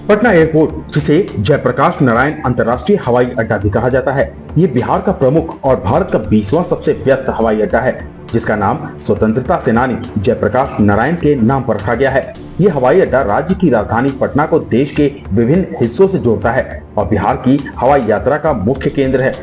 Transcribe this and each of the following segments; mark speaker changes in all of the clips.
Speaker 1: Patna airport, जिसे जयप्रकाश नारायण अंतर्राष्ट्रीय हवाई अड्डा भी कहा जाता है, ये बिहार का प्रमुख और भारत का 20वां सबसे व्यस्त हवाई अड्डा है, जिसका नाम स्वतंत्रता सेनानी जयप्रकाश नारायण के नाम पर रखा गया है। ये हवाई अड्डा राज्य की राजधानी पटना को देश के विभिन्न हिस्सों से जोड़ता है और बिहार की हवाई यात्रा का मुख्य केंद्र है।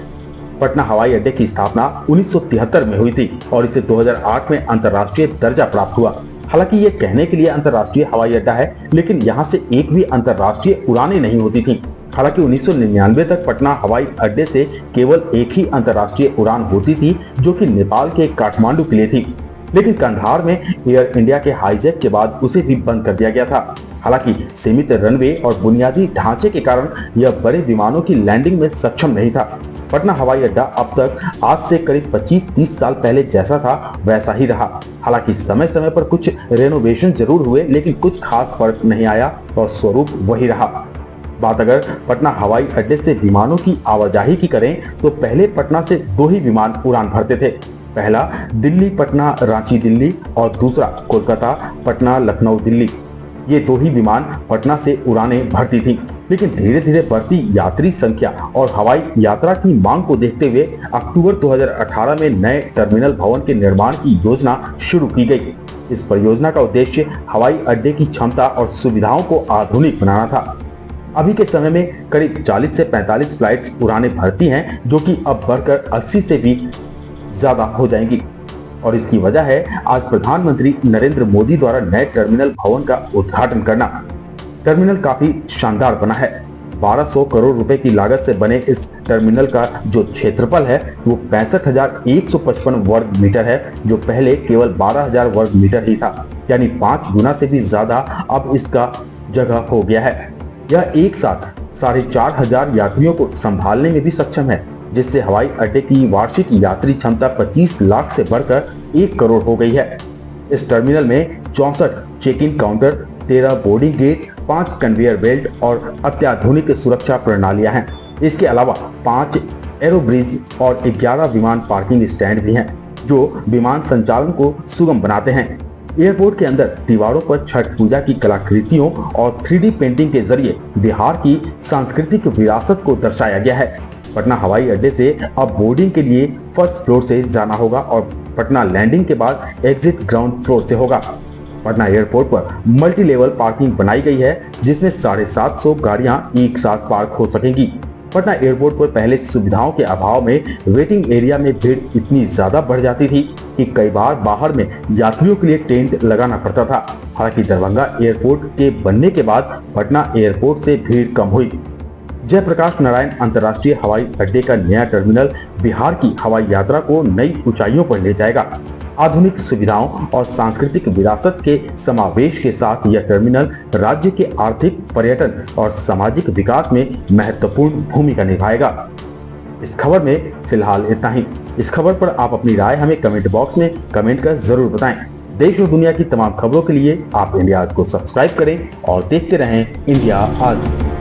Speaker 1: पटना हवाई अड्डे की स्थापना 1973 में हुई थी और इसे 2008 में अंतर्राष्ट्रीय दर्जा प्राप्त हुआ। हालांकि ये कहने के लिए अंतर्राष्ट्रीय हवाई अड्डा है, लेकिन यहाँ से एक भी अंतर्राष्ट्रीय उड़ानें नहीं होती थी। हालांकि 1999 तक पटना हवाई अड्डे से केवल एक ही अंतर्राष्ट्रीय उड़ान होती थी, जो कि नेपाल के काठमांडू के लिए थी। लेकिन कंधार में एयर इंडिया के हाईजैक के बाद उसे भी बंद कर दिया गया था। हालांकि सीमित रनवे और बुनियादी ढांचे के कारण यह बड़े विमानों की लैंडिंग में सक्षम नहीं था। पटना हवाई अड्डा अब तक आज से करीब 25-30 साल पहले जैसा था वैसा ही रहा। हालांकि समय समय पर कुछ रेनोवेशन जरूर हुए, लेकिन कुछ खास फर्क नहीं आया और स्वरूप वही रहा। बात अगर पटना हवाई अड्डे से विमानों की आवाजाही की करें तो पहले पटना से 2 ही विमान उड़ान भरते थे। पहला दिल्ली पटना रांची दिल्ली और दूसरा कोलकाता पटना लखनऊ दिल्ली। ये 2 ही विमान पटना से उड़ानें भरती थी। लेकिन धीरे धीरे बढ़ती यात्री संख्या और हवाई यात्रा की मांग को देखते हुए अक्टूबर 2018 में नए टर्मिनल भवन के निर्माण की योजना शुरू की गई। इस परियोजना का उद्देश्य हवाई अड्डे की क्षमता और सुविधाओं को आधुनिक बनाना था। अभी के समय में करीब 40 से 45 फ्लाइट्स उड़ानें भरती हैं, जो कि अब बढ़कर 80 से भी ज्यादा हो जाएंगी। और इसकी वजह है आज प्रधानमंत्री नरेंद्र मोदी द्वारा नए टर्मिनल भवन का उद्घाटन करना। टर्मिनल काफी शानदार बना है। 1200 करोड़ रुपए की लागत से बने इस टर्मिनल का जो क्षेत्रफल है वो 65,155 वर्ग मीटर है, जो पहले केवल 12,000 वर्ग मीटर ही था। यानी 5 गुना से भी ज्यादा अब इसका जगह हो गया है। यह एक साथ 4,500 यात्रियों को संभालने में भी सक्षम है, जिससे हवाई अड्डे की वार्षिक यात्री क्षमता 25 लाख से बढ़कर 1 करोड़ हो गई है। इस टर्मिनल में 64 check in counter, 13 boarding gate, 5 conveyor belt और अत्याधुनिक सुरक्षा प्रणालियां हैं। इसके अलावा 5 एरो ब्रिज और 11 विमान पार्किंग स्टैंड भी हैं, जो विमान संचालन को सुगम बनाते हैं। एयरपोर्ट के अंदर दीवारों पर छठ पूजा की कलाकृतियों और 3D पेंटिंग के जरिए बिहार की सांस्कृतिक विरासत को दर्शाया गया है। पटना हवाई अड्डे से अब बोर्डिंग के लिए फर्स्ट फ्लोर से जाना होगा और पटना लैंडिंग के बाद एग्जिट ग्राउंड फ्लोर से होगा। पटना एयरपोर्ट पर मल्टी लेवल पार्किंग बनाई गई है, जिसमें 750 गाड़ियां एक साथ पार्क हो सकेंगी। पटना एयरपोर्ट पर पहले सुविधाओं के अभाव में वेटिंग एरिया में भीड़ इतनी ज्यादा बढ़ जाती थी कि कई बार बाहर में यात्रियों के लिए टेंट लगाना पड़ता था। हालांकि दरभंगा एयरपोर्ट के बनने के बाद पटना एयरपोर्ट से भीड़ कम हुई। जयप्रकाश नारायण अंतर्राष्ट्रीय हवाई अड्डे का नया टर्मिनल बिहार की हवाई यात्रा को नई ऊंचाइयों पर ले जाएगा। आधुनिक सुविधाओं और सांस्कृतिक विरासत के समावेश के साथ यह टर्मिनल राज्य के आर्थिक, पर्यटन और सामाजिक विकास में महत्वपूर्ण भूमिका निभाएगा। इस खबर में फिलहाल इतना ही। इस खबर पर आप अपनी राय हमें कमेंट बॉक्स में कमेंट कर जरूर बताएं। देश और दुनिया की तमाम खबरों के लिए आप इंडिया आज को सब्सक्राइब करें और देखते रहें इंडिया आज।